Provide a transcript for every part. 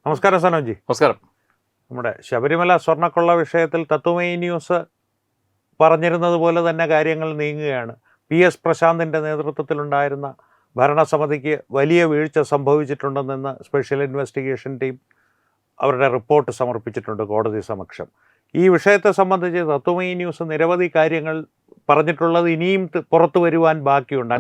നമസ്കാരം സനോജി. നമസ്കാരം. നമ്മുടെ ശബരിമല സ്വർണ്ണക്കൊള്ള വിഷയത്തിൽ തത്വമയി ന്യൂസ് പറഞ്ഞിരുന്നത് പോലെ തന്നെ കാര്യങ്ങൾ നീങ്ങുകയാണ്. PS പ്രശാന്തിൻ്റെ നേതൃത്വത്തിലുണ്ടായിരുന്ന ഭരണസമിതിക്ക് വലിയ വീഴ്ച സംഭവിച്ചിട്ടുണ്ടെന്ന് സ്പെഷ്യൽ ഇൻവെസ്റ്റിഗേഷൻ ടീം അവരുടെ റിപ്പോർട്ട് സമർപ്പിച്ചിട്ടുണ്ട് കോടതി സമക്ഷം. ഈ വിഷയത്തെ സംബന്ധിച്ച് തത്വമയി ന്യൂസ് നിരവധി കാര്യങ്ങൾ പറഞ്ഞിട്ടുള്ളത് ഇനിയും പുറത്തു വരുവാൻ ബാക്കിയുണ്ട്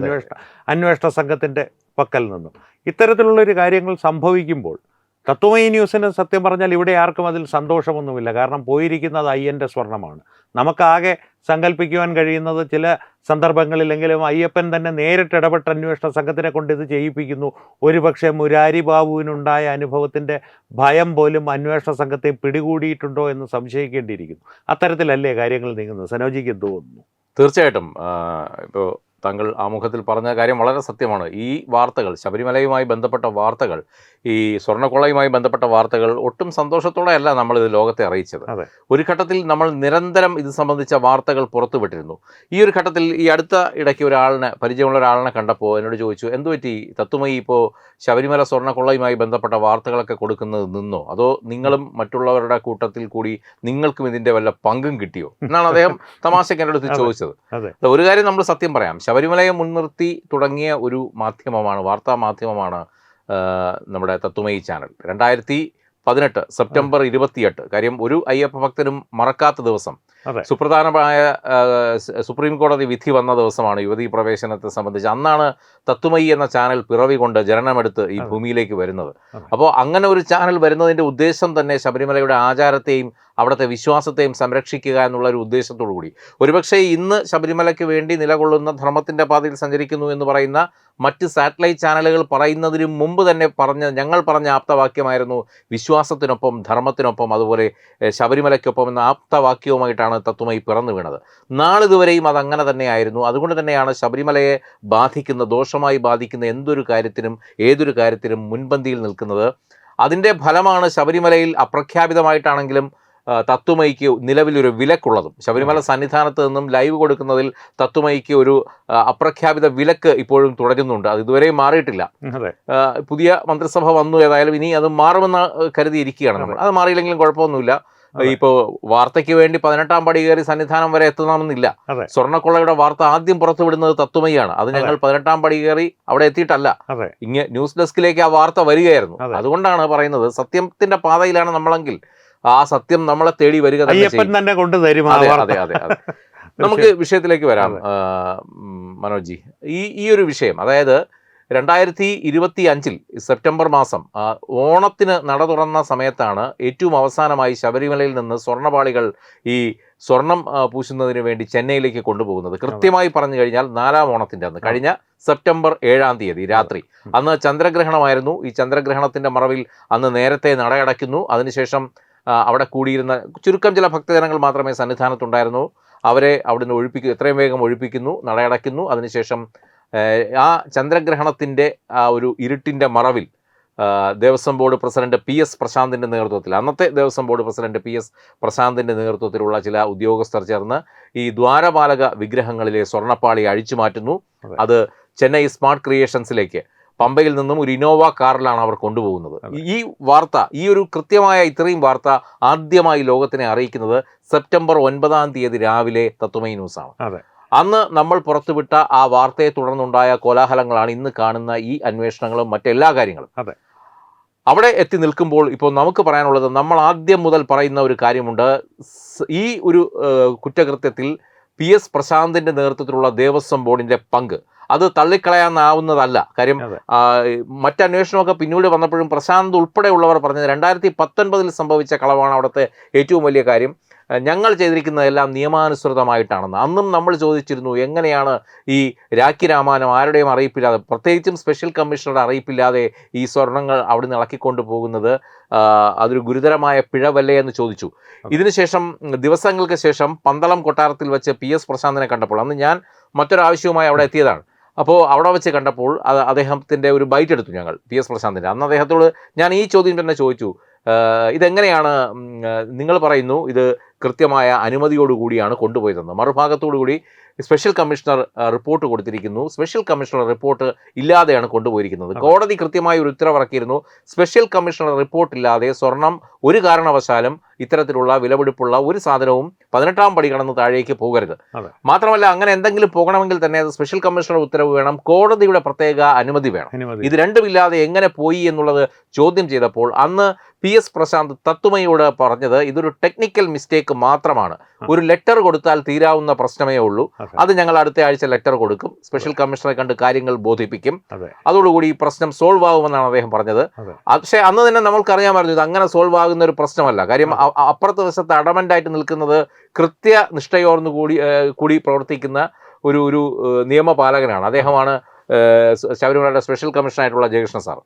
അന്വേഷണ സംഘത്തിൻ്റെ പക്കൽ നിന്നും. ഇത്തരത്തിലുള്ളൊരു കാര്യങ്ങൾ സംഭവിക്കുമ്പോൾ തത്വമയി ന്യൂസിന് സത്യം പറഞ്ഞാൽ ഇവിടെ ആർക്കും അതിൽ സന്തോഷമൊന്നുമില്ല. കാരണം പോയിരിക്കുന്നത് അയ്യൻ്റെ സ്വർണ്ണമാണ്. നമുക്കാകെ സങ്കല്പിക്കുവാൻ കഴിയുന്നത് ചില സന്ദർഭങ്ങളിലെങ്കിലും അയ്യപ്പൻ തന്നെ നേരിട്ട് ഇടപെട്ട അന്വേഷണ സംഘത്തിനെ കൊണ്ട് ഇത് ചെയ്യിപ്പിക്കുന്നു. ഒരുപക്ഷെ മുരാരി ബാബുവിനുണ്ടായ അനുഭവത്തിൻ്റെ ഭയം പോലും അന്വേഷണ സംഘത്തെ പിടികൂടിയിട്ടുണ്ടോ എന്ന് സംശയിക്കേണ്ടിയിരിക്കുന്നു. അത്തരത്തിലല്ലേ കാര്യങ്ങൾ നീങ്ങുന്നത്? സനോജിക്ക് എന്ത് തോന്നുന്നു? തീർച്ചയായിട്ടും ഇപ്പോൾ താങ്കൾ ആമുഖത്തിൽ പറഞ്ഞ കാര്യം വളരെ സത്യമാണ്. ഈ വാർത്തകൾ, ശബരിമലയുമായി ബന്ധപ്പെട്ട വാർത്തകൾ, ഈ സ്വർണ്ണക്കൊള്ളയുമായി ബന്ധപ്പെട്ട വാർത്തകൾ ഒട്ടും സന്തോഷത്തോടെയല്ല നമ്മളിത് ലോകത്തെ അറിയിച്ചത്. ഒരു ഘട്ടത്തിൽ നമ്മൾ നിരന്തരം ഇത് സംബന്ധിച്ച വാർത്തകൾ പുറത്തുവിട്ടിരുന്നു. ഈ ഒരു ഘട്ടത്തിൽ ഈ അടുത്ത ഇടയ്ക്ക് പരിചയമുള്ള ഒരാളിനെ കണ്ടപ്പോൾ എന്നോട് ചോദിച്ചു, എന്തുപറ്റി തത്വമയി ഇപ്പോൾ ശബരിമല സ്വർണ്ണക്കൊള്ളയുമായി ബന്ധപ്പെട്ട വാർത്തകളൊക്കെ കൊടുക്കുന്നത് നിന്നോ, അതോ നിങ്ങളും മറ്റുള്ളവരുടെ കൂട്ടത്തിൽ കൂടി നിങ്ങൾക്കും ഇതിൻ്റെ വല്ല പങ്കും കിട്ടിയോ എന്നാണ് അദ്ദേഹം തമാശയ്ക്ക് എൻ്റെ അടുത്ത് ചോദിച്ചത്. ഒരു കാര്യം നമ്മൾ സത്യം പറയാം, ശബരിമലയെ മുൻനിർത്തി തുടങ്ങിയ ഒരു മാധ്യമമാണ്, വാർത്താ മാധ്യമമാണ് നമ്മുടെ തത്വമയി ചാനൽ. 2018 സെപ്റ്റംബർ 28, കാര്യം ഒരു അയ്യപ്പ ഭക്തനും മറക്കാത്ത ദിവസം, സുപ്രധാനമായ സുപ്രീം കോടതി വിധി വന്ന ദിവസമാണ് യുവതീ പ്രവേശനത്തെ സംബന്ധിച്ച്. അന്നാണ് തത്വമയി എന്ന ചാനൽ പിറവി കൊണ്ട് ജനനമെടുത്ത് ഈ ഭൂമിയിലേക്ക് വരുന്നത്. അപ്പോൾ അങ്ങനെ ഒരു ചാനൽ വരുന്നതിൻ്റെ ഉദ്ദേശം തന്നെ ശബരിമലയുടെ ആചാരത്തെയും അവിടുത്തെ വിശ്വാസത്തെയും സംരക്ഷിക്കുക എന്നുള്ള ഒരു ഉദ്ദേശത്തോടു കൂടി. ഒരുപക്ഷെ ഇന്ന് ശബരിമലയ്ക്ക് വേണ്ടി നിലകൊള്ളുന്ന ധർമ്മത്തിൻ്റെ പാതയിൽ സഞ്ചരിക്കുന്നു എന്ന് പറയുന്ന മറ്റ് സാറ്റലൈറ്റ് ചാനലുകൾ പറയുന്നതിന് മുമ്പ് തന്നെ ഞങ്ങൾ പറഞ്ഞ ആപ്തവാക്യമായിരുന്നു വിശ്വാസത്തിനൊപ്പം ധർമ്മത്തിനൊപ്പം അതുപോലെ ശബരിമലയ്ക്കൊപ്പം എന്ന ആപ്തവാക്യവുമായിട്ടാണ് തത്വമയി പിറന്നു വീണത്. നാളിതുവരെയും അതങ്ങനെ തന്നെയായിരുന്നു. അതുകൊണ്ട് തന്നെയാണ് ശബരിമലയെ ദോഷമായി ബാധിക്കുന്ന ഏതൊരു കാര്യത്തിനും മുൻപന്തിയിൽ നിൽക്കുന്നത്. അതിൻ്റെ ഫലമാണ് ശബരിമലയിൽ അപ്രഖ്യാപിതമായിട്ടാണെങ്കിലും തത്വമയിക്ക് നിലവിലൊരു വിലക്കുള്ളതും. ശബരിമല സന്നിധാനത്ത് നിന്നും ലൈവ് കൊടുക്കുന്നതിൽ തത്വമയിക്ക് ഒരു അപ്രഖ്യാപിത വിലക്ക് ഇപ്പോഴും തുടരുന്നുണ്ട്. അത് ഇതുവരെയും മാറിയിട്ടില്ല. പുതിയ മന്ത്രിസഭ വന്നു, ഏതായാലും ഇനി അത് മാറുമെന്ന് കരുതിയിരിക്കുകയാണ് നമ്മൾ. അത് മാറിയില്ലെങ്കിലും കുഴപ്പമൊന്നുമില്ല. ഇപ്പോൾ വാർത്തയ്ക്ക് വേണ്ടി 18-ാം പടി കയറി സന്നിധാനം വരെ എത്തണമെന്നില്ല. സ്വർണ്ണക്കൊള്ളയുടെ വാർത്ത ആദ്യം പുറത്തുവിടുന്നത് തത്വമയിയാണ്. അത് ഞങ്ങൾ 18-ാം പടി കയറി അവിടെ എത്തിയിട്ടല്ല, ന്യൂസ് ഡെസ്കിലേക്ക് ആ വാർത്ത വരികയായിരുന്നു. അതുകൊണ്ടാണ് പറയുന്നത്, സത്യത്തിന്റെ പാതയിലാണ് നമ്മളെങ്കിൽ ആ സത്യം നമ്മളെ തേടി വരിക തന്നെ കൊണ്ടുതരും. അതെ. നമുക്ക് വിഷയത്തിലേക്ക് വരാം മനോജ്. ഈ ഒരു വിഷയം, അതായത് 2025 സെപ്റ്റംബർ മാസം ഓണത്തിന് നട തുറന്ന സമയത്താണ് ഏറ്റവും അവസാനമായി ശബരിമലയിൽ നിന്ന് സ്വർണ്ണപാളികൾ ഈ സ്വർണം പൂശുന്നതിന് വേണ്ടി ചെന്നൈയിലേക്ക് കൊണ്ടുപോകുന്നത്. കൃത്യമായി പറഞ്ഞു കഴിഞ്ഞാൽ 4-ാം ഓണത്തിൻ്റെ അന്ന്, കഴിഞ്ഞ സെപ്റ്റംബർ 7-ാം തീയതി രാത്രി. അന്ന് ചന്ദ്രഗ്രഹണമായിരുന്നു. ഈ ചന്ദ്രഗ്രഹണത്തിൻ്റെ മറവിൽ അന്ന് നേരത്തെ നടയടയ്ക്കുന്നു. അതിനുശേഷം അവിടെ കൂടിയിരുന്ന ചുരുക്കം ചില ഭക്തജനങ്ങൾ മാത്രമേ സന്നിധാനത്തുണ്ടായിരുന്നു. അവരെ അവിടുന്ന് എത്രയും വേഗം ഒഴിപ്പിക്കുന്നു, നടയടയ്ക്കുന്നു. അതിനുശേഷം ആ ചന്ദ്രഗ്രഹണത്തിൻ്റെ ആ ഒരു ഇരുട്ടിൻ്റെ മറവിൽ ദേവസ്വം ബോർഡ് പ്രസിഡന്റ് PS പ്രശാന്തിൻ്റെ നേതൃത്വത്തിൽ, അന്നത്തെ ദേവസ്വം ബോർഡ് പ്രസിഡന്റ് PS പ്രശാന്തിൻ്റെ നേതൃത്വത്തിലുള്ള ചില ഉദ്യോഗസ്ഥർ ചേർന്ന് ഈ ദ്വാരപാലക വിഗ്രഹങ്ങളിലെ സ്വർണ്ണപ്പാളി അഴിച്ചു മാറ്റുന്നു. അത് ചെന്നൈ സ്മാർട്ട് ക്രിയേഷൻസിലേക്ക് പമ്പയിൽ നിന്നും ഒരു ഇന്നോവ കാറിലാണ് അവർ കൊണ്ടുപോകുന്നത്. ഈ വാർത്ത, ഈ ഒരു കൃത്യമായ ഇത്രയും വാർത്ത ആദ്യമായി ലോകത്തിനെ അറിയിക്കുന്നത് സെപ്റ്റംബർ 9-ാം തീയതി രാവിലെ തത്വമയി ന്യൂസാണ്. അന്ന് നമ്മൾ പുറത്തുവിട്ട ആ വാർത്തയെ തുടർന്നുണ്ടായ കോലാഹലങ്ങളാണ് ഇന്ന് കാണുന്ന ഈ അന്വേഷണങ്ങളും മറ്റെല്ലാ കാര്യങ്ങളും. അവിടെ എത്തി നിൽക്കുമ്പോൾ ഇപ്പോൾ നമുക്ക് പറയാനുള്ളത്, നമ്മൾ ആദ്യം മുതൽ പറയുന്ന ഒരു കാര്യമുണ്ട്. ഈ ഒരു കുറ്റകൃത്യത്തിൽ PS പ്രശാന്തിൻ്റെ നേതൃത്വത്തിലുള്ള ദേവസ്വം ബോർഡിൻ്റെ പങ്ക് അത് തള്ളിക്കളയാനാവുന്നതല്ല. കാര്യം മറ്റന്വേഷണമൊക്കെ പിന്നീട് വന്നപ്പോഴും പ്രശാന്ത് ഉൾപ്പെടെയുള്ളവർ പറഞ്ഞത് 2019 സംഭവിച്ച കളവാണ് അവിടുത്തെ ഏറ്റവും വലിയ കാര്യം. ഞങ്ങൾ ചെയ്തിരിക്കുന്നതെല്ലാം നിയമാനുസൃതമായിട്ടാണെന്ന്. അന്നും നമ്മൾ ചോദിച്ചിരുന്നു, എങ്ങനെയാണ് ഈ രാഖി രാമായണം ആരുടെയും അറിയിപ്പില്ലാതെ, പ്രത്യേകിച്ചും സ്പെഷ്യൽ കമ്മീഷണറുടെ അറിയിപ്പില്ലാതെ ഈ സ്വർണ്ണങ്ങൾ അവിടുന്ന് ഇളക്കിക്കൊണ്ട് പോകുന്നത് അതൊരു ഗുരുതരമായ പിഴവല്ലേ എന്ന് ചോദിച്ചു. ഇതിനുശേഷം ദിവസങ്ങൾക്ക് ശേഷം പന്തളം കൊട്ടാരത്തിൽ വെച്ച് PS പ്രശാന്തിനെ കണ്ടപ്പോൾ, അന്ന് ഞാൻ മറ്റൊരാവശ്യവുമായി അവിടെ എത്തിയതാണ്. അപ്പോൾ അവിടെ വെച്ച് കണ്ടപ്പോൾ അദ്ദേഹത്തിൻ്റെ ഒരു ബൈറ്റ് എടുത്തു ഞങ്ങൾ, PS പ്രശാന്തിൻ്റെ. അന്ന് അദ്ദേഹത്തോട് ഞാൻ ഈ ചോദ്യം തന്നെ ചോദിച്ചു, ഇതെങ്ങനെയാണ് നിങ്ങൾ പറയുന്നു ഇത് കൃത്യമായ അനുമതിയോടുകൂടിയാണ് കൊണ്ടുപോയതെന്ന്, മറുഭാഗത്തോടുകൂടി സ്പെഷ്യൽ കമ്മീഷണർ റിപ്പോർട്ട് കൊടുത്തിരിക്കുന്നു. സ്പെഷ്യൽ കമ്മീഷണർ റിപ്പോർട്ട് ഇല്ലാതെയാണ് കൊണ്ടുപോയിരിക്കുന്നത്. കോടതി കൃത്യമായി ഒരു ഉത്തരവിറക്കിയിരുന്നു, സ്പെഷ്യൽ കമ്മീഷണർ റിപ്പോർട്ട് ഇല്ലാതെ സ്വർണം ഒരു കാരണവശാലും ഇത്തരത്തിലുള്ള വിലപിടിപ്പുള്ള ഒരു സാധനവും 18-ാം പടി കടന്ന് താഴേക്ക് പോകരുത്. മാത്രമല്ല, അങ്ങനെ എന്തെങ്കിലും പോകണമെങ്കിൽ തന്നെ അത് സ്പെഷ്യൽ കമ്മീഷണർ ഉത്തരവ് വേണം, കോടതിയുടെ പ്രത്യേക അനുമതി വേണം. ഇത് രണ്ടുമില്ലാതെ എങ്ങനെ പോയി എന്നുള്ളത് ചോദ്യം ചെയ്തപ്പോൾ അന്ന് PS പ്രശാന്ത് തത്തുമയോട് പറഞ്ഞത് ഇതൊരു ടെക്നിക്കൽ മിസ്റ്റേക്ക് മാത്രമാണ്, ഒരു ലെറ്റർ കൊടുത്താൽ തീരാവുന്ന പ്രശ്നമേ ഉള്ളൂ, അത് ഞങ്ങൾ അടുത്ത ആഴ്ച ലെറ്റർ കൊടുക്കും, സ്പെഷ്യൽ കമ്മീഷണറെ കണ്ട് കാര്യങ്ങൾ ബോധിപ്പിക്കും, അതോടുകൂടി ഈ പ്രശ്നം സോൾവ് ആകുമെന്നാണ് അദ്ദേഹം പറഞ്ഞത്. പക്ഷേ അന്ന് തന്നെ നമ്മൾക്കറിയാമായിരുന്നു ഇത് അങ്ങനെ സോൾവ് ആകുന്ന ഒരു പ്രശ്നമല്ല. കാര്യം അപ്പുറത്തെ വശത്ത് അഡമൻ്റായിട്ട് നിൽക്കുന്നത് കൃത്യനിഷ്ഠയോർന്നു കൂടി പ്രവർത്തിക്കുന്ന ഒരു നിയമപാലകനാണ്. അദ്ദേഹമാണ് ശബരിമലയുടെ സ്പെഷ്യൽ കമ്മീഷണറായിട്ടുള്ള ജയകൃഷ്ണ സാർ.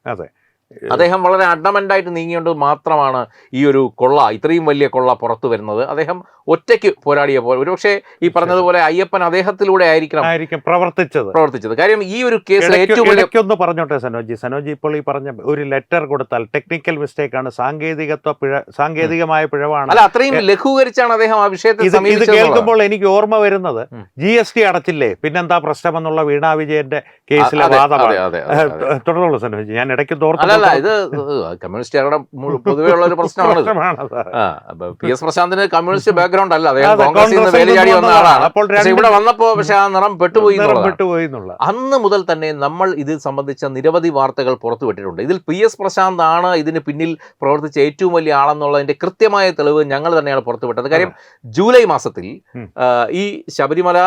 അദ്ദേഹം വളരെ അഡമൻ്റായിട്ട് നീങ്ങിയോണ്ട് മാത്രമാണ് ഈ ഒരു കൊള്ള, ഇത്രയും വലിയ കൊള്ള പുറത്തു വരുന്നത്. അദ്ദേഹം ഒറ്റയ്ക്ക് പോരാടിയപ്പോൾ ഒരുപക്ഷെ ഈ പറഞ്ഞതുപോലെ അയ്യപ്പൻ അദ്ദേഹത്തിലൂടെ ആയിരിക്കും പ്രവർത്തിച്ചത്. കാര്യം ഈ ഒരു കേസിൽ ഏറ്റവും ഒന്ന് പറഞ്ഞോട്ടെ സനോജി ഇപ്പോൾ ഈ പറഞ്ഞ ഒരു ലെറ്റർ കൊടുത്താൽ ടെക്നിക്കൽ മിസ്റ്റേക്ക് ആണ്, സാങ്കേതികമായ പിഴവാണ്, അല്ല അത്രയും ലഘൂകരിച്ചാണ് അദ്ദേഹം ആ വിഷയത്തിൽ ഇത് കേൾക്കുമ്പോൾ എനിക്ക് ഓർമ്മ വരുന്നത് GST അടച്ചില്ലേ പിന്നെന്താ പ്രശ്നമെന്നുള്ള വീണാ വിജയന്റെ കേസിലെ വാദമാണ്. തുടർന്നുള്ള സനോജി, ഞാൻ ഇടയ്ക്ക് അല്ല ഇത് കമ്മ്യൂണിസ്റ്റുകാരുടെ പൊതുവെയുള്ള ഒരു പ്രശ്നമാണ്. PS പ്രശാന്തിന് കമ്മ്യൂണിസ്റ്റ് ബാക്ക്ഗ്രൗണ്ട് അല്ല, അദ്ദേഹം കോൺഗ്രസിൽ നിന്ന് വേലിചാടി വന്ന ആളാണ്. പക്ഷെ ഇവിടെ വന്നപ്പോ പക്ഷെ ആ നിറം പെട്ടുപോയി. അന്ന് മുതൽ തന്നെ നമ്മൾ ഇത് സംബന്ധിച്ച നിരവധി വാർത്തകൾ പുറത്തുവിട്ടിട്ടുണ്ട്. ഇതിൽ PS പ്രശാന്ത് ആണ് ഇതിന് പിന്നിൽ പ്രവർത്തിച്ച ഏറ്റവും വലിയ ആളെന്നുള്ളതിന്റെ കൃത്യമായ തെളിവ് ഞങ്ങൾ തന്നെയാണ് പുറത്തുവിട്ടത്. കാര്യം ജൂലൈ മാസത്തിൽ ഈ ശബരിമല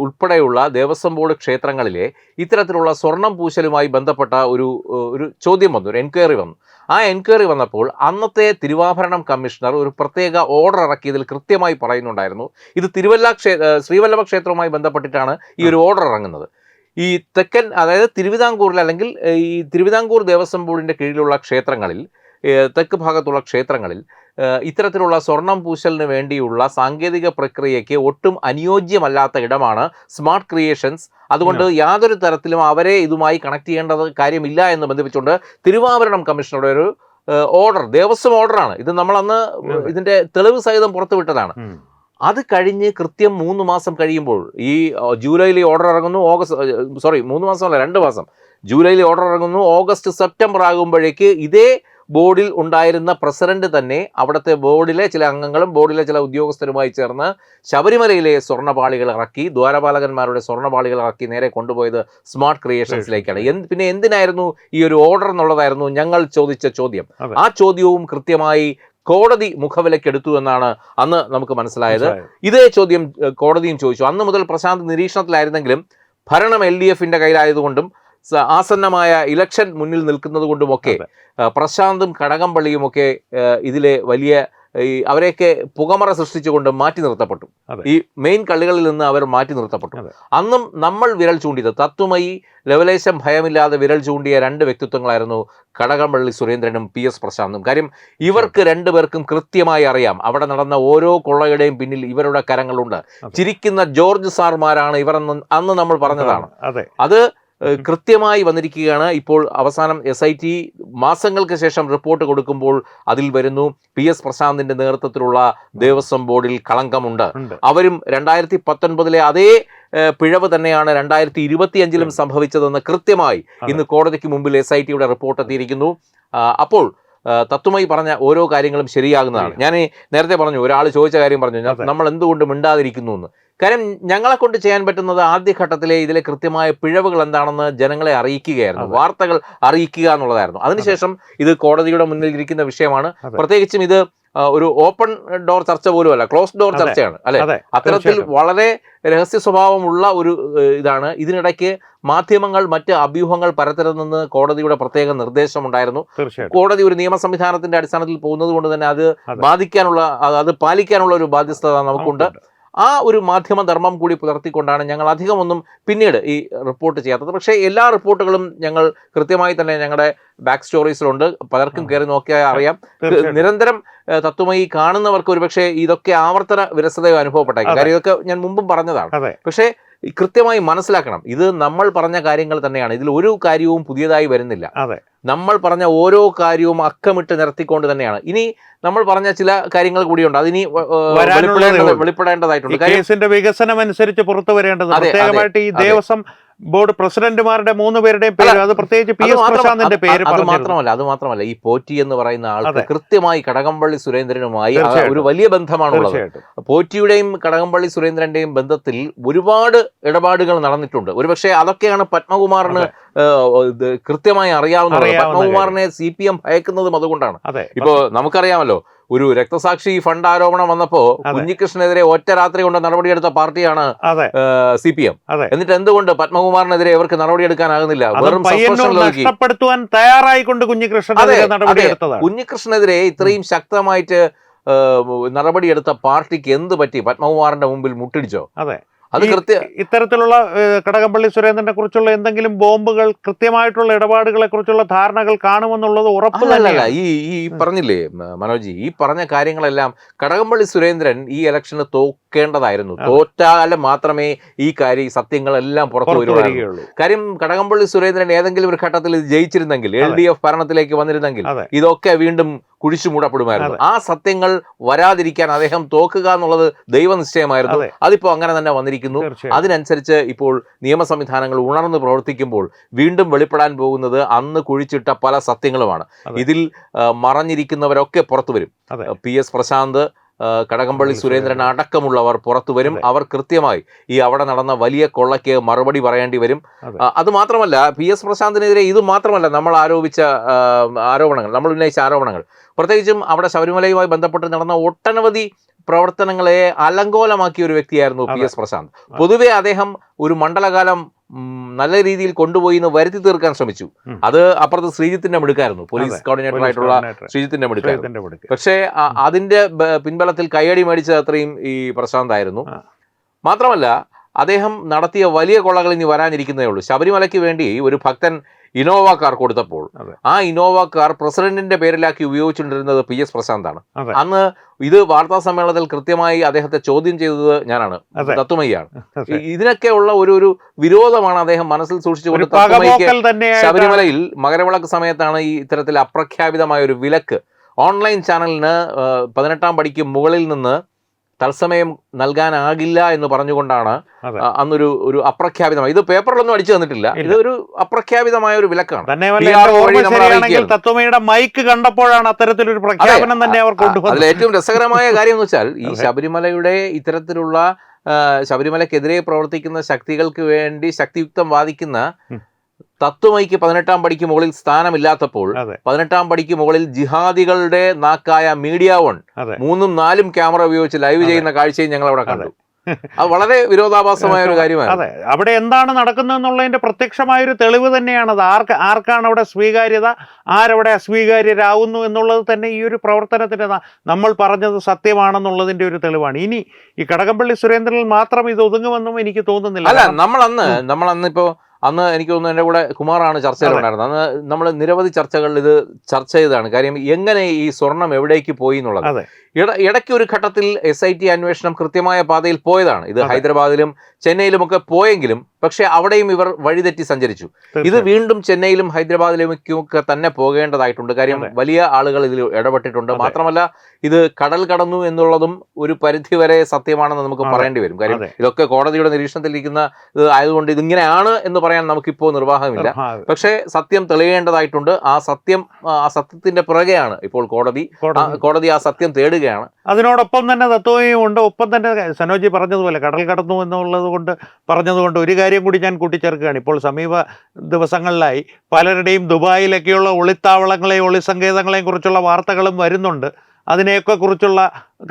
ഉൾപ്പെടെയുള്ള ദേവസ്വം ബോർഡ് ക്ഷേത്രങ്ങളിലെ ഇത്തരത്തിലുള്ള സ്വർണം പൂശലുമായി ബന്ധപ്പെട്ട ഒരു ചോദ്യം വന്നു, ഒരു എൻക്വയറി വന്നു. ആ എൻക്വയറി വന്നപ്പോൾ അന്നത്തെ തിരുവാഭരണം കമ്മീഷണർ ഒരു പ്രത്യേക ഓർഡർ ഇറക്കിയതിൽ കൃത്യമായി പറയുന്നുണ്ടായിരുന്നു, ഇത് ശ്രീവല്ലഭ ക്ഷേത്രവുമായി ബന്ധപ്പെട്ടിട്ടാണ് ഈ ഒരു ഓർഡർ ഇറങ്ങുന്നത്. ഈ തെക്കൻ, അതായത് തിരുവിതാംകൂറിൽ അല്ലെങ്കിൽ ഈ തിരുവിതാംകൂർ ദേവസ്വം ബോർഡിൻ്റെ കീഴിലുള്ള ക്ഷേത്രങ്ങളിൽ, തെക്ക് ഭാഗത്തുള്ള ക്ഷേത്രങ്ങളിൽ ഇത്തരത്തിലുള്ള സ്വർണം പൂശലിന് വേണ്ടിയുള്ള സാങ്കേതിക പ്രക്രിയയ്ക്ക് ഒട്ടും അനുയോജ്യമല്ലാത്ത ഇടമാണ് സ്മാർട്ട് ക്രിയേഷൻസ്. അതുകൊണ്ട് യാതൊരു തരത്തിലും അവരെ ഇതുമായി കണക്ട് ചെയ്യേണ്ടത് കാര്യമില്ല എന്ന് ബന്ധിപ്പിച്ചുകൊണ്ട് തിരുവാഭരണം കമ്മീഷണറുടെ ഒരു ഓർഡർ, ദേവസ്വം ഓർഡറാണ് ഇത്, നമ്മളന്ന് ഇതിൻ്റെ തെളിവ് സഹിതം പുറത്തുവിട്ടതാണ്. അത് കഴിഞ്ഞ് കൃത്യം 3 മാസം കഴിയുമ്പോൾ ഈ ജൂലൈയിൽ ഓർഡർ ഇറങ്ങുന്നു, 3 മാസമല്ല 2 മാസം, ജൂലൈയിൽ ഓർഡർ ഇറങ്ങുന്നു, ഓഗസ്റ്റ് സെപ്റ്റംബർ ആകുമ്പോഴേക്ക് ഇതേ ബോർഡിൽ ഉണ്ടായിരുന്ന പ്രസിഡന്റ് തന്നെ അവിടുത്തെ ബോർഡിലെ ചില അംഗങ്ങളും ബോർഡിലെ ചില ഉദ്യോഗസ്ഥരുമായി ചേർന്ന് ശബരിമലയിലെ സ്വർണ്ണപാളികൾ ഇറക്കി, ദ്വാരപാലകന്മാരുടെ സ്വർണ്ണപാളികൾ ഇറക്കി നേരെ കൊണ്ടുപോയത് സ്മാർട്ട് ക്രിയേഷൻസിലേക്കാണ്. പിന്നെ എന്തിനായിരുന്നു ഈ ഒരു ഓർഡർ എന്നുള്ളതായിരുന്നു ഞങ്ങൾ ചോദിച്ച ചോദ്യം. ആ ചോദ്യവും കൃത്യമായി കോടതി മുഖവിലക്കെടുത്തു എന്നാണ് അന്ന് നമുക്ക് മനസ്സിലായത്. ഇതേ ചോദ്യം കോടതിയും ചോദിച്ചു. അന്ന് മുതൽ പ്രശാന്ത് നിരീക്ഷണത്തിലായിരുന്നെങ്കിലും ഭരണം LDFന്റെ കയ്യിലായതുകൊണ്ടും ആസന്നമായ ഇലക്ഷൻ മുന്നിൽ നിൽക്കുന്നത് കൊണ്ടുമൊക്കെ പ്രശാന്തും കടകംപള്ളിയുമൊക്കെ ഇതിലെ വലിയ അവരെയൊക്കെ പുകമറ സൃഷ്ടിച്ചുകൊണ്ട് മാറ്റി നിർത്തപ്പെട്ടു. ഈ മെയിൻ കളികളിൽ നിന്ന് അവർ മാറ്റി നിർത്തപ്പെട്ടു. അന്നും നമ്മൾ വിരൽ ചൂണ്ടിയത്, തത്വമയി ലവലേശം ഭയമില്ലാതെ വിരൽ ചൂണ്ടിയ 2 വ്യക്തിത്വങ്ങളായിരുന്നു കടകംപള്ളി സുരേന്ദ്രനും PS പ്രശാന്തും. കാര്യം ഇവർക്ക് 2 പേർക്കും കൃത്യമായി അറിയാം അവിടെ നടന്ന ഓരോ കൊള്ളയുടെയും പിന്നിൽ ഇവരുടെ കരങ്ങളുണ്ട്. ചിരിക്കുന്ന ജോർജ് സാർമാരാണ് ഇവരെന്ന് അന്ന് നമ്മൾ പറഞ്ഞതാണ്. അത് കൃത്യമായി വന്നിരിക്കുകയാണ്. ഇപ്പോൾ അവസാനം SIT മാസങ്ങൾക്ക് ശേഷം റിപ്പോർട്ട് കൊടുക്കുമ്പോൾ അതിൽ വരുന്നു PS പ്രശാന്തിന്റെ നേതൃത്വത്തിലുള്ള ദേവസ്വം ബോർഡിൽ കളങ്കമുണ്ട്. അവരും 2019 അതേ പിഴവ് തന്നെയാണ് 2025 സംഭവിച്ചതെന്ന് കൃത്യമായി ഇന്ന് കോടതിക്ക് മുമ്പിൽ SITയുടെ റിപ്പോർട്ട് എത്തിയിരിക്കുന്നു. അപ്പോൾ തത്വമായി പറഞ്ഞ ഓരോ കാര്യങ്ങളും ശരിയാകുന്നതാണ്. ഞാൻ നേരത്തെ പറഞ്ഞു, ഒരാൾ ചോദിച്ച കാര്യം പറഞ്ഞു, നമ്മൾ എന്തുകൊണ്ട് മിണ്ടാതിരിക്കുന്നു എന്ന്. കാര്യം ഞങ്ങളെ കൊണ്ട് ചെയ്യാൻ പറ്റുന്നത് ആദ്യഘട്ടത്തിലെ ഇതിലെ കൃത്യമായ പിഴവുകൾ എന്താണെന്ന് ജനങ്ങളെ അറിയിക്കുകയായിരുന്നു, വാർത്തകൾ അറിയിക്കുക എന്നുള്ളതായിരുന്നു. അതിനുശേഷം ഇത് കോടതിയുടെ മുന്നിൽ ഇരിക്കുന്ന വിഷയമാണ്. പ്രത്യേകിച്ചും ഇത് ഒരു ഓപ്പൺ ഡോർ ചർച്ച പോലുമല്ല, ക്ലോസ് ഡോർ ചർച്ചയാണ് അല്ലെ. അത്തരത്തിൽ വളരെ രഹസ്യ സ്വഭാവമുള്ള ഒരു ഇതാണ്. ഇതിനിടയ്ക്ക് മാധ്യമങ്ങൾ മറ്റ് അഭ്യൂഹങ്ങൾ പരത്തരുതെന്ന് കോടതിയുടെ പ്രത്യേക നിർദ്ദേശമുണ്ടായിരുന്നു. കോടതി ഒരു നിയമ സംവിധാനത്തിന്റെ അടിസ്ഥാനത്തിൽ പോകുന്നത് കൊണ്ട് തന്നെ അത് പാലിക്കാനുള്ള ഒരു ബാധ്യസ്ഥത നമുക്കുണ്ട്. ആ ഒരു മാധ്യമധർമ്മം കൂടി പുലർത്തിക്കൊണ്ടാണ് ഞങ്ങൾ അധികമൊന്നും പിന്നീട് ഈ റിപ്പോർട്ട് ചെയ്യാത്തത്. പക്ഷേ എല്ലാ റിപ്പോർട്ടുകളും ഞങ്ങൾ കൃത്യമായി തന്നെ ഞങ്ങളുടെ ബാക്ക് സ്റ്റോറീസിലുണ്ട്. പലർക്കും കയറി നോക്കിയാൽ അറിയാം. നിരന്തരം തത്വമയി കാണുന്നവർക്ക് ഒരുപക്ഷെ ഇതൊക്കെ ആവർത്തന വിരസതയോ അനുഭവപ്പെട്ടേക്കും. കാര്യം ഇതൊക്കെ ഞാൻ മുമ്പും പറഞ്ഞതാണ്. പക്ഷേ കൃത്യമായി മനസ്സിലാക്കണം. ഇത് നമ്മൾ പറഞ്ഞ കാര്യങ്ങൾ തന്നെയാണ്. ഇതിൽ ഒരു കാര്യവും പുതിയതായി വരുന്നില്ല. അതെ, നമ്മൾ പറഞ്ഞ ഓരോ കാര്യവും അക്കമിട്ട് നിരത്തിക്കൊണ്ട് തന്നെയാണ്. ഇനി നമ്മൾ പറഞ്ഞ ചില കാര്യങ്ങൾ കൂടിയുണ്ട്, അതിനി വെളിപ്പെടേണ്ടതായിട്ടുണ്ട്. കേസിന്റെ വികസനം അനുസരിച്ച് പുറത്തു വരേണ്ടത്, പ്രത്യേകമായിട്ട് ഈ ദേവസ്വം ബോർഡ് പ്രസിഡന്റുമാരുടെ 3 പേരുടെയും പേര്, അത് പ്രത്യേകിച്ച് PS പ്രശാന്തിന്റെ പേര്. അത് മാത്രമല്ല ഈ പോറ്റി എന്ന് പറയുന്ന ആൾക്ക് കൃത്യമായി കടകംപള്ളി സുരേന്ദ്രനുമായി ഒരു വലിയ ബന്ധമാണുള്ളത്. പോറ്റിയുടെയും കടകംപള്ളി സുരേന്ദ്രന്റെയും ബന്ധത്തിൽ ഒരുപാട് ഇടപാടുകൾ നടന്നിട്ടുണ്ട്. ഒരുപക്ഷെ അതൊക്കെയാണ് പത്മകുമാറിന് കൃത്യമായി അറിയാവുന്നത്. പത്മകുമാറിനെ CPM ഭയക്കുന്നതും അതുകൊണ്ടാണ്. ഇപ്പോ നമുക്കറിയാമല്ലോ, ഒരു രക്തസാക്ഷി ഫണ്ട് ആരോപണം വന്നപ്പോ കുഞ്ഞികൃഷ്ണനെതിരെ ഒറ്റ രാത്രി കൊണ്ട് നടപടിയെടുത്ത പാർട്ടിയാണ് CPM. എന്നിട്ട് എന്തുകൊണ്ട് പത്മകുമാറിനെതിരെ ഇവർക്ക് നടപടിയെടുക്കാനാകുന്നില്ല? വെറും നഷ്ടപ്പെടുത്തുവാൻ തയ്യാറായിക്കൊണ്ട് കുഞ്ഞികൃഷ്ണനെതിരെ ഇത്രയും ശക്തമായിട്ട് നടപടിയെടുത്ത പാർട്ടിക്ക് എന്ത് പറ്റി? പത്മകുമാറിന്റെ മുമ്പിൽ മുട്ടിടിച്ചോ? ഇത്തരത്തിലുള്ള കടകംപള്ളി സുരേന്ദ്രനെ കുറിച്ചുള്ള എന്തെങ്കിലും ബോംബുകൾ, കൃത്യമായിട്ടുള്ള ഇടപാടുകളെ കുറിച്ചുള്ള ധാരണകൾ കാണുമെന്നുള്ളത് ഉറപ്പല്ല. ഈ പറഞ്ഞില്ലേ മനോജി, ഈ പറഞ്ഞ കാര്യങ്ങളെല്ലാം കടകംപള്ളി സുരേന്ദ്രൻ ഈ ഇലക്ഷന് തോക്കേണ്ടതായിരുന്നു. തോറ്റാലും മാത്രമേ ഈ സത്യങ്ങളെല്ലാം പുറത്തു വരികയുള്ളൂ. കാര്യം കടകംപള്ളി സുരേന്ദ്രൻ ഏതെങ്കിലും ഒരു ഘട്ടത്തിൽ ഇത് ജയിച്ചിരുന്നെങ്കിൽ, LDF ഭരണത്തിലേക്ക് വന്നിരുന്നെങ്കിൽ, ഇതൊക്കെ വീണ്ടും കുഴിച്ചു മൂടപ്പെടുമായിരുന്നു. ആ സത്യങ്ങൾ വരാതിരിക്കാൻ അദ്ദേഹം തോക്കുക എന്നുള്ളത് ദൈവനിശ്ചയമായിരുന്നു. അതിപ്പോ അങ്ങനെ തന്നെ വന്നിരിക്കുന്നു. അതിനനുസരിച്ച് ഇപ്പോൾ നിയമ സംവിധാനങ്ങൾ ഉണർന്ന് പ്രവർത്തിക്കുമ്പോൾ വീണ്ടും വെളിപ്പെടാൻ പോകുന്നത് അന്ന് കുഴിച്ചിട്ട പല സത്യങ്ങളുമാണ്. ഇതിൽ മറഞ്ഞിരിക്കുന്നവരൊക്കെ പുറത്തു വരും. PS പ്രശാന്ത്, കടകംപള്ളി സുരേന്ദ്രൻ അടക്കമുള്ളവർ പുറത്തു വരും. അവർ കൃത്യമായി ഈ അവിടെ നടന്ന വലിയ കൊള്ളയ്ക്ക് മറുപടി പറയേണ്ടി വരും. അത് മാത്രമല്ല, PS പ്രശാന്തിനെതിരെ ഇത് മാത്രമല്ല നമ്മൾ ഉന്നയിച്ച ആരോപണങ്ങൾ, പ്രത്യേകിച്ചും അവിടെ ശബരിമലയുമായി ബന്ധപ്പെട്ട് നടന്ന ഒട്ടനവധി പ്രവർത്തനങ്ങളെ അലങ്കോലമാക്കിയ ഒരു വ്യക്തിയായിരുന്നു PS പ്രശാന്ത്. പൊതുവെ അദ്ദേഹം ഒരു മണ്ഡലകാലം നല്ല രീതിയിൽ കൊണ്ടുപോയി എന്ന് വരുത്തി തീർക്കാൻ ശ്രമിച്ചു. അത് അപ്പുറത്ത് ശ്രീജിത്തിന്റെ മിടുക്കായിരുന്നു, പോലീസ് കോർഡിനേറ്റർ ആയിട്ടുള്ള ശ്രീജിത്തിന്റെ മിടുക്കായിരുന്നു. പക്ഷേ അതിന്റെ പിൻബലത്തിൽ കയ്യടി മേടിച്ചത് അത്രയും ഈ പ്രശാന്ത് ആയിരുന്നു. മാത്രമല്ല, അദ്ദേഹം നടത്തിയ വലിയ കൊള്ളകൾ ഇനി വരാനിരിക്കുന്നതേ ഉള്ളൂ. ശബരിമലയ്ക്ക് വേണ്ടി ഒരു ഭക്തൻ ഇനോവ കാർ കൊടുത്തപ്പോൾ ആ ഇനോവ കാർ പ്രസിഡന്റിന്റെ പേരിലാക്കി ഉപയോഗിച്ചുകൊണ്ടിരുന്നത് PS പ്രശാന്താണ്. അന്ന് ഇത് വാർത്താ സമ്മേളനത്തിൽ കൃത്യമായി അദ്ദേഹത്തെ ചോദ്യം ചെയ്തത് ഞാനാണ്, തത്വമയിയാണ്. ഇതിനൊക്കെ ഉള്ള ഒരു വിരോധമാണ് അദ്ദേഹം മനസ്സിൽ സൂക്ഷിച്ചുകൊണ്ട് തത്വമയിക്ക് ശബരിമലയിൽ മകരവിളക്ക് സമയത്താണ് ഈ ഇത്തരത്തിൽ അപ്രഖ്യാപിതമായ ഒരു വിലക്ക് ഓൺലൈൻ ചാനലിന് 18ാം പടിക്ക് മുകളിൽ നിന്ന് തത്സമയം നൽകാനാകില്ല എന്ന് പറഞ്ഞുകൊണ്ടാണ് അന്നൊരു അപ്രഖ്യാപിതമായി, ഇത് പേപ്പറിലൊന്നും അടിച്ചു തന്നിട്ടില്ല, ഇതൊരു അപ്രഖ്യാപിതമായ ഒരു വിലക്കാണ്. തത്വമയുടെ മൈക്ക് കണ്ടപ്പോഴാണ് അത്തരത്തിലൊരു പ്രഖ്യാപനം തന്നെ അവർ കൊണ്ടുവന്നത്. അതിൽ ഏറ്റവും രസകരമായ കാര്യം എന്ന് വെച്ചാൽ, ഈ ശബരിമലയുടെ ഇത്തരത്തിലുള്ള ശബരിമലക്കെതിരെ പ്രവർത്തിക്കുന്ന ശക്തികൾക്ക് വേണ്ടി ശക്തിയുക്തം വാദിക്കുന്ന തത്വമയിക്ക് 18ാം പടിക്ക് മുകളിൽ സ്ഥാനമില്ലാത്തപ്പോൾ 18ാം പടിക്ക് മുകളിൽ ജിഹാദികളുടെ നാക്കായ മീഡിയ 1 3ഉം 4ഉം ക്യാമറ ഉപയോഗിച്ച് ലൈവ് ചെയ്യുന്ന കാഴ്ചയും ഞങ്ങൾ അവിടെ കണ്ടു. അത് വളരെ വിരോധാഭാസമായ ഒരു കാര്യമാണ്. അതെ, അവിടെ എന്താണ് നടക്കുന്നതെന്നുള്ളതിന്റെ പ്രത്യക്ഷമായൊരു തെളിവ് തന്നെയാണത്. ആർക്കാണ് അവിടെ സ്വീകാര്യത, ആരവിടെ അസ്വീകാര്യരാകുന്നു എന്നുള്ളത് തന്നെ ഈ ഒരു പ്രവർത്തനത്തിന് നമ്മൾ പറഞ്ഞത് സത്യമാണെന്നുള്ളതിന്റെ ഒരു തെളിവാണ്. ഇനി ഈ കടകംപള്ളി സുരേന്ദ്രനിൽ മാത്രം ഇത് ഒതുങ്ങുമെന്നും എനിക്ക് തോന്നുന്നില്ല. അല്ല, നമ്മളന്ന് ഇപ്പോൾ അന്ന് എനിക്ക് തോന്നുന്നു എൻ്റെ കൂടെ കുമാറാണ് ചർച്ചയിലുണ്ടായിരുന്നത്. അന്ന് നമ്മൾ നിരവധി ചർച്ചകളിൽ ഇത് ചർച്ച ചെയ്തതാണ്. കാര്യം എങ്ങനെ ഈ സ്വർണം എവിടേക്ക് പോയി എന്നുള്ളത്. ഇടയ്ക്ക് ഒരു ഘട്ടത്തിൽ SIT അന്വേഷണം കൃത്യമായ പാതയിൽ പോയതാണ്. ഇത് ഹൈദരാബാദിലും ചെന്നൈയിലുമൊക്കെ പോയെങ്കിലും പക്ഷെ അവിടെയും ഇവർ വഴിതെറ്റി സഞ്ചരിച്ചു. ഇത് വീണ്ടും ചെന്നൈയിലും ഹൈദരാബാദിലുമൊക്കെ തന്നെ പോകേണ്ടതായിട്ടുണ്ട്. കാര്യം വലിയ ആളുകൾ ഇതിൽ ഇടപെട്ടിട്ടുണ്ട്. മാത്രമല്ല, ഇത് കടൽ കടന്നു എന്നുള്ളതും ഒരു പരിധിവരെ സത്യമാണെന്ന് നമുക്ക് പറയേണ്ടി വരും. കാര്യം ഇതൊക്കെ കോടതിയുടെ നിരീക്ഷണത്തിലിരിക്കുന്ന ആയതുകൊണ്ട് ഇതിങ്ങനെയാണ് എന്ന് പറയാൻ നമുക്കിപ്പോൾ നിർവാഹമില്ല. പക്ഷേ സത്യം തെളിയേണ്ടതായിട്ടുണ്ട്. ആ സത്യത്തിന്റെ പുറകെയാണ് ഇപ്പോൾ കോടതി ആ സത്യം തേടുകയാണ്. അതിനോടൊപ്പം തന്നെ തത്വവും ഉണ്ട്. ഒപ്പം തന്നെ സനോജി പറഞ്ഞതുപോലെ കടൽ കടന്നു എന്നുള്ളത് കൊണ്ട് പറഞ്ഞതുകൊണ്ട് ഒരു കാര്യം കൂടി ഞാൻ കൂട്ടിച്ചേർക്കുകയാണ്. ഇപ്പോൾ സമീപ ദിവസങ്ങളിലായി പലരുടെയും ദുബായിലൊക്കെയുള്ള ഒളിത്താവളങ്ങളെയും ഒളിസങ്കേതങ്ങളെയും കുറിച്ചുള്ള വാർത്തകളും വരുന്നുണ്ട്. അതിനെയൊക്കെ കുറിച്ചുള്ള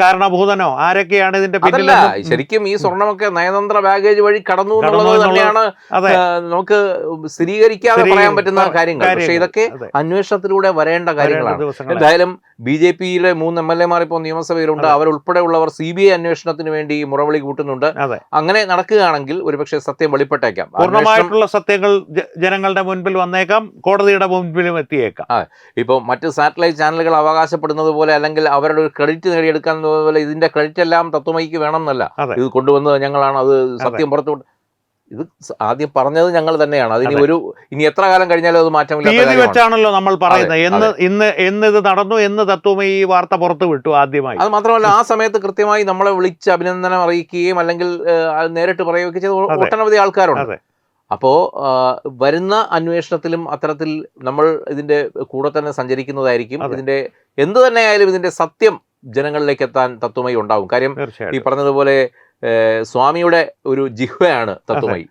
കാരണഭൂതനോ ആരൊക്കെയാണ് ഇതിന്റെ പിന്നിൽ? ശരിക്കും ഈ സ്വർണമൊക്കെ നയതന്ത്ര ബാഗേജ് വഴി കടന്നു എന്നുള്ളത് തന്നെയാണ് നമുക്ക് സ്ഥിരീകരിക്കാതെ പറയാൻ പറ്റുന്ന കാര്യങ്ങൾ. പക്ഷെ ഇതൊക്കെ അന്വേഷണത്തിലൂടെ വരേണ്ട കാര്യങ്ങളാണ്. എന്തായാലും BJPയിലെ 3 MLA മാർ ഇപ്പോൾ നിയമസഭയിലുണ്ട്. അവരുൾപ്പെടെയുള്ളവർ CBI അന്വേഷണത്തിന് വേണ്ടി മുറവിളി കൂട്ടുന്നുണ്ട്. അങ്ങനെ നടക്കുകയാണെങ്കിൽ ഒരുപക്ഷെ സത്യം വെളിപ്പെട്ടേക്കാം. പൂർണ്ണമായിട്ടുള്ള സത്യങ്ങൾ ജനങ്ങളുടെ മുൻപിൽ വന്നേക്കാം, കോടതിയുടെ മുൻപിലും എത്തിയേക്കാം. ഇപ്പോൾ മറ്റ് സാറ്റലൈറ്റ് ചാനലുകൾ അവകാശപ്പെടുന്നത് പോലെ, അല്ലെങ്കിൽ അവരുടെ ഒരു ക്രെഡിറ്റ് നേടിയെടുക്കാൻ പോലെ ഇതിന്റെ ക്രെഡിറ്റ് എല്ലാം തത്വമയിക്ക് വേണം എന്നല്ല. ഇത് കൊണ്ടുവന്നത് ഞങ്ങളാണ്, അത് സത്യം പുറത്തു ഇത് ആദ്യം പറഞ്ഞത് ഞങ്ങൾ തന്നെയാണ്. അതിന് ഇനി എത്ര കാലം കഴിഞ്ഞാലും അത് മാറ്റമില്ലാത്ത തീയതി കാര്യമാണ്. വെച്ചാണല്ലോ നമ്മൾ പറയുന്നത്. എന്ന് ഇത് നടന്നു, എന്ന് തത്വമയി ഈ വാർത്ത പുറത്തു വിട്ടു ആദ്യമായി. അത് മാത്രമല്ല, ആ സമയത്ത് കൃത്യമായി നമ്മളെ വിളിച്ച് അഭിനന്ദനം അറിയിക്കുകയും അല്ലെങ്കിൽ നേരിട്ട് പറയുകയൊക്കെ ചെയ്ത ഒട്ടനവധി ആൾക്കാരുണ്ട്. അപ്പോൾ വരുന്ന അന്വേഷണത്തിലും അത്തരത്തിൽ നമ്മൾ ഇതിന്റെ കൂടെ തന്നെ സഞ്ചരിക്കുന്നതായിരിക്കും. ഇതിന്റെ എന്ത് തന്നെയായാലും ഇതിന്റെ സത്യം ജനങ്ങളിലേക്ക് എത്താൻ തത്വമയി ഉണ്ടാവും. കാര്യം ഈ പറഞ്ഞതുപോലെ സ്വാമിയുടെ ഒരു ജിഹ്വയാണ് തത്വമയി,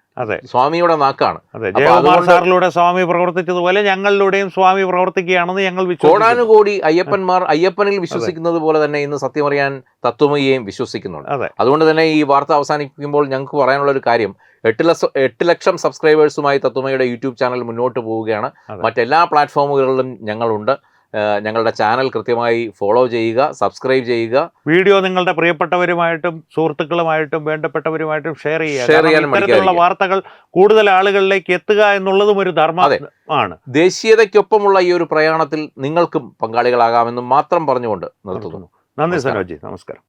സ്വാമിയുടെ നാക്കാണ്. ജയകുമാർ സാറിലൂടെ സ്വാമി പ്രവർത്തിച്ചതുപോലെ ഞങ്ങളിലൂടെയും സ്വാമി പ്രവർത്തിക്കുകയാണെന്ന് ഞങ്ങൾ കോടാനുകോടി അയ്യപ്പന്മാർ അയ്യപ്പനിൽ വിശ്വസിക്കുന്നത് പോലെ തന്നെ ഇന്ന് സത്യമറിയാൻ തത്വമയിയെയും വിശ്വസിക്കുന്നുണ്ട്. അതുകൊണ്ട് തന്നെ ഈ വാർത്ത അവസാനിപ്പിക്കുമ്പോൾ ഞങ്ങൾക്ക് പറയാനുള്ള ഒരു കാര്യം, 8 ലക്ഷം സബ്സ്ക്രൈബേഴ്സുമായി തത്വമയുടെ യൂട്യൂബ് ചാനൽ മുന്നോട്ട് പോവുകയാണ്. മറ്റെല്ലാ പ്ലാറ്റ്ഫോമുകളിലും ഞങ്ങളുണ്ട്. ഞങ്ങളുടെ ചാനൽ കൃത്യമായി ഫോളോ ചെയ്യുക, സബ്സ്ക്രൈബ് ചെയ്യുക. വീഡിയോ നിങ്ങളുടെ പ്രിയപ്പെട്ടവരുമായിട്ടും സുഹൃത്തുക്കളുമായിട്ടും വേണ്ടപ്പെട്ടവരുമായിട്ടും ഷെയർ ചെയ്യാൻ ഇത്തരത്തിലുള്ള വാർത്തകൾ കൂടുതൽ ആളുകളിലേക്ക് എത്തുക എന്നുള്ളതും ഒരു ധർമ്മമാണ്. ദേശീയതയ്ക്കൊപ്പമുള്ള ഈ ഒരു പ്രയാണത്തിൽ നിങ്ങൾക്കും പങ്കാളികളാകാമെന്നും മാത്രം പറഞ്ഞുകൊണ്ട് നിർത്തുന്നു. നന്ദി സനോജി, നമസ്കാരം.